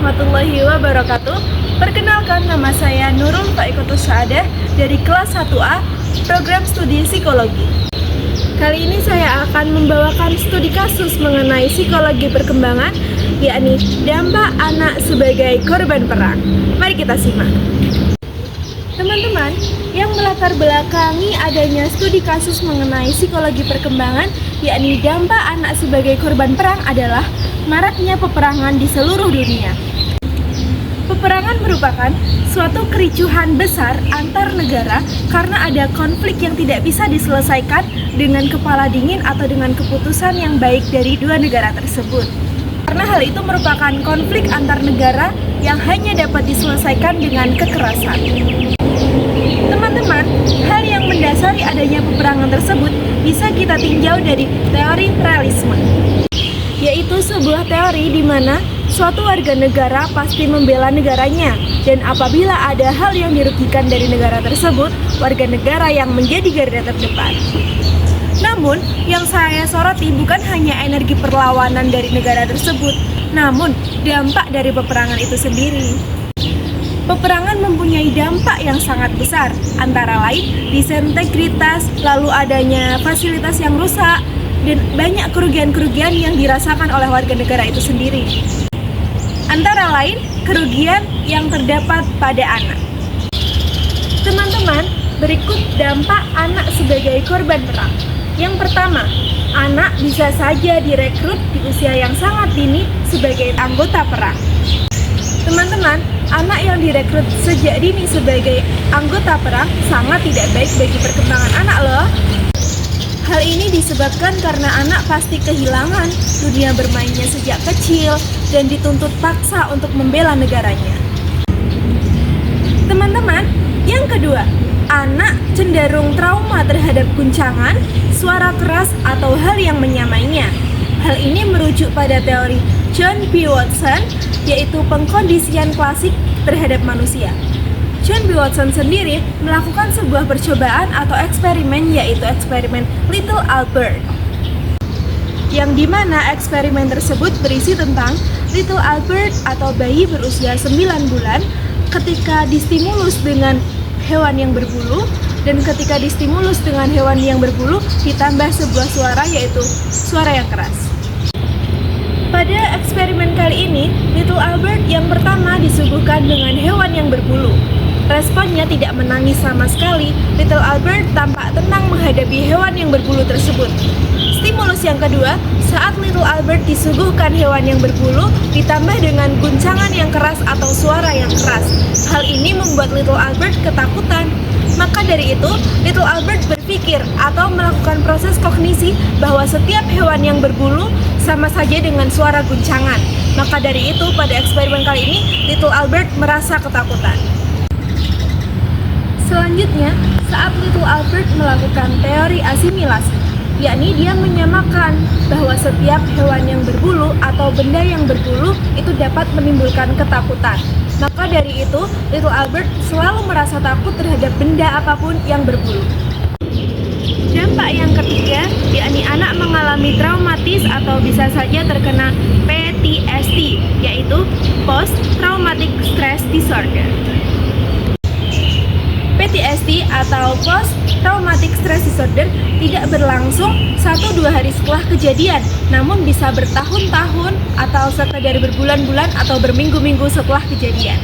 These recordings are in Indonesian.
warahmatullahi wabarakatuh. Perkenalkan, nama saya Nurul Faikotus Saadah dari kelas 1A Program Studi Psikologi. Kali ini saya akan membawakan studi kasus mengenai psikologi perkembangan, yakni dampak anak sebagai korban perang. Mari kita simak. Teman-teman, yang melatar belakangi adanya studi kasus mengenai psikologi perkembangan, yakni dampak anak sebagai korban perang adalah maraknya peperangan di seluruh dunia. Peperangan merupakan suatu kericuhan besar antar negara karena ada konflik yang tidak bisa diselesaikan dengan kepala dingin atau dengan keputusan yang baik dari dua negara tersebut. Karena hal itu merupakan konflik antar negara yang hanya dapat diselesaikan dengan kekerasan. Teman-teman, hal yang mendasari adanya peperangan tersebut bisa kita tinjau dari teori realisme, yaitu sebuah teori di mana suatu warga negara pasti membela negaranya, dan apabila ada hal yang dirugikan dari negara tersebut, warga negara yang menjadi garda terdepan. Namun, yang saya soroti bukan hanya energi perlawanan dari negara tersebut, namun dampak dari peperangan itu sendiri. Peperangan mempunyai dampak yang sangat besar, antara lain disintegritas, lalu adanya fasilitas yang rusak, dan banyak kerugian-kerugian yang dirasakan oleh warga negara itu sendiri. Antara lain, kerugian yang terdapat pada anak. Teman-teman, berikut dampak anak sebagai korban perang. Yang pertama, anak bisa saja direkrut di usia yang sangat dini sebagai anggota perang. Teman-teman, anak yang direkrut sejak dini sebagai anggota perang sangat tidak baik bagi perkembangan anak loh. Hal ini disebabkan karena anak pasti kehilangan dunia bermainnya sejak kecil dan dituntut paksa untuk membela negaranya. Teman-teman, yang kedua, anak cenderung trauma terhadap guncangan, suara keras, atau hal yang menyamainya. Hal ini merujuk pada teori John B. Watson, yaitu pengkondisian klasik terhadap manusia. John B. Watson sendiri melakukan sebuah percobaan atau eksperimen, yaitu eksperimen Little Albert, yang dimana eksperimen tersebut berisi tentang Little Albert atau bayi berusia 9 bulan ketika distimulus dengan hewan yang berbulu, dan ketika distimulus dengan hewan yang berbulu ditambah sebuah suara, yaitu suara yang keras. Pada eksperimen kali ini, Little Albert yang pertama disuguhkan dengan hewan yang berbulu. Responnya tidak menangis sama sekali. Little Albert tampak tenang menghadapi hewan yang berbulu tersebut. Stimulus yang kedua, saat Little Albert disuguhkan hewan yang berbulu ditambah dengan guncangan yang keras atau suara yang keras. Hal ini membuat Little Albert ketakutan. Maka dari itu, Little Albert berpikir atau melakukan proses kognisi bahwa setiap hewan yang berbulu sama saja dengan suara guncangan. Maka dari itu, pada eksperimen kali ini, Little Albert merasa ketakutan. Selanjutnya, saat Little Albert melakukan teori asimilasi, yakni dia menyamakan bahwa setiap hewan yang berbulu atau benda yang berbulu itu dapat menimbulkan ketakutan. Maka dari itu, Little Albert selalu merasa takut terhadap benda apapun yang berbulu. Dampak yang ketiga, yakni anak mengalami traumatis atau bisa saja terkena PTSD, yaitu Post Traumatic Stress Disorder. PTSD atau Post Traumatic Stress Disorder tidak berlangsung 1-2 hari setelah kejadian, namun bisa bertahun-tahun atau sekadar berbulan-bulan atau berminggu-minggu setelah kejadian.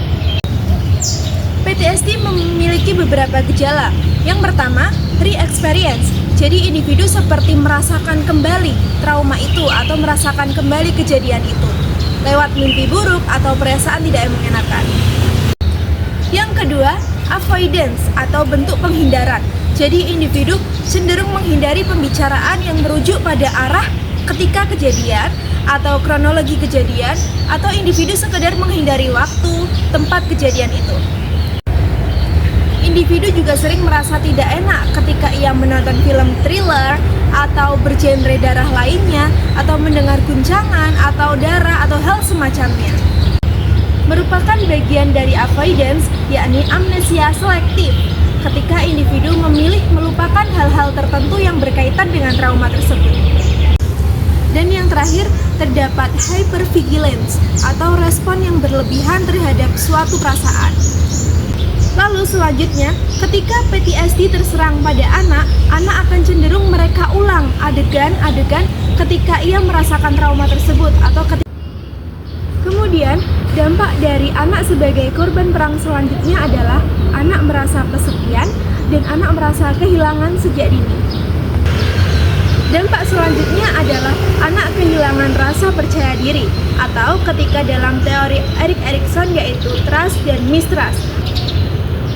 PTSD memiliki beberapa gejala. Yang pertama, re-experience. Jadi individu seperti merasakan kembali trauma itu atau merasakan kembali kejadian itu lewat mimpi buruk atau perasaan tidak mengenakan. Yang kedua, avoidance atau bentuk penghindaran. Jadi individu cenderung menghindari pembicaraan yang merujuk pada arah ketika kejadian atau kronologi kejadian, atau individu sekedar menghindari waktu, tempat kejadian itu. Individu juga sering merasa tidak enak ketika ia menonton film thriller atau bergenre darah lainnya, atau mendengar guncangan atau darah atau hal semacamnya. Merupakan bagian dari avoidance, yakni amnesia selektif, ketika individu memilih melupakan hal-hal tertentu yang berkaitan dengan trauma tersebut. Dan yang terakhir, terdapat hypervigilance atau respon yang berlebihan terhadap suatu perasaan. Lalu selanjutnya, ketika PTSD terserang pada anak akan cenderung mereka ulang adegan-adegan ketika ia merasakan trauma tersebut atau ketika. Kemudian, dampak dari anak sebagai korban perang selanjutnya adalah anak merasa kesepian dan anak merasa kehilangan sejak dini. Dampak selanjutnya adalah anak kehilangan rasa percaya diri atau ketika dalam teori Erik Erikson yaitu trust dan mistrust.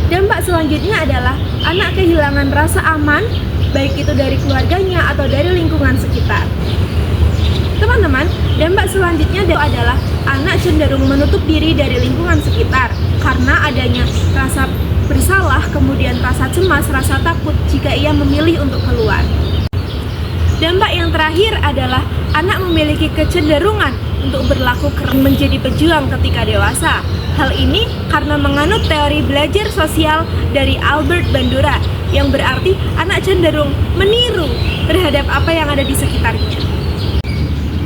Dampak selanjutnya adalah anak kehilangan rasa aman, baik itu dari keluarganya atau dari lingkungan sekitar. Teman-teman, dampak selanjutnya adalah anak cenderung menutup diri dari lingkungan sekitar karena adanya rasa bersalah, kemudian rasa cemas, rasa takut jika ia memilih untuk keluar. Dampak yang terakhir adalah anak memiliki kecenderungan untuk berlaku keras menjadi pejuang ketika dewasa. Hal ini karena menganut teori belajar sosial dari Albert Bandura, yang berarti anak cenderung meniru terhadap apa yang ada di sekitarnya.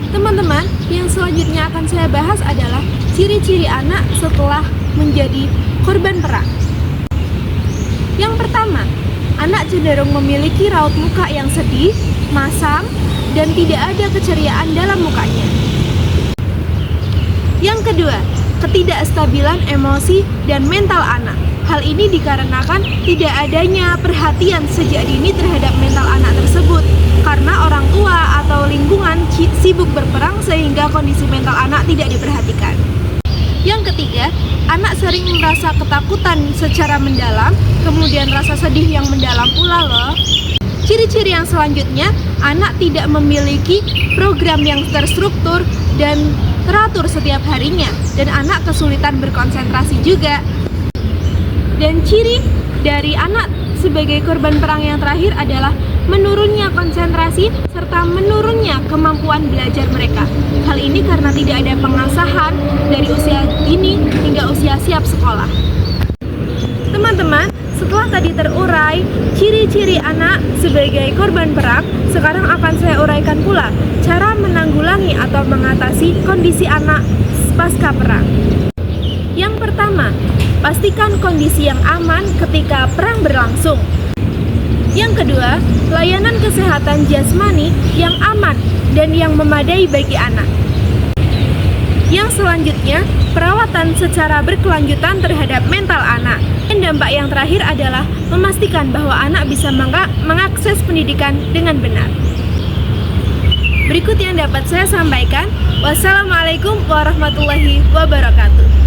Teman-teman, yang selanjutnya akan saya bahas adalah ciri-ciri anak setelah menjadi korban perang. Yang pertama, anak cenderung memiliki raut muka yang sedih, masam, dan tidak ada keceriaan dalam mukanya. Yang kedua, ketidakstabilan emosi dan mental anak. Hal ini dikarenakan tidak adanya perhatian sejak dini terhadap mental anak tersebut karena orang tua atau lingkungan sibuk berperang sehingga kondisi mental anak tidak diperhatikan. Yang ketiga, anak sering merasa ketakutan secara mendalam, kemudian rasa sedih yang mendalam pula loh. Ciri-ciri yang selanjutnya, anak tidak memiliki program yang terstruktur dan teratur setiap harinya, dan anak kesulitan berkonsentrasi juga. Dan ciri dari anak sebagai korban perang yang terakhir adalah menurunnya konsentrasi serta menurunnya kemampuan belajar mereka. Hal ini karena tidak ada pengasahan dari usia dini hingga usia siap sekolah. Teman-teman, setelah tadi terurai ciri-ciri anak sebagai korban perang, sekarang akan saya uraikan pula cara menanggulangi atau mengatasi kondisi anak pasca perang. Yang pertama, pastikan kondisi yang aman ketika perang berlangsung. Yang kedua, layanan kesehatan jasmani yang aman dan yang memadai bagi anak. Yang selanjutnya, perawatan secara berkelanjutan terhadap mental anak. Dan dampak yang terakhir adalah memastikan bahwa anak bisa mengakses pendidikan dengan benar. Berikut yang dapat saya sampaikan. Wassalamualaikum warahmatullahi wabarakatuh.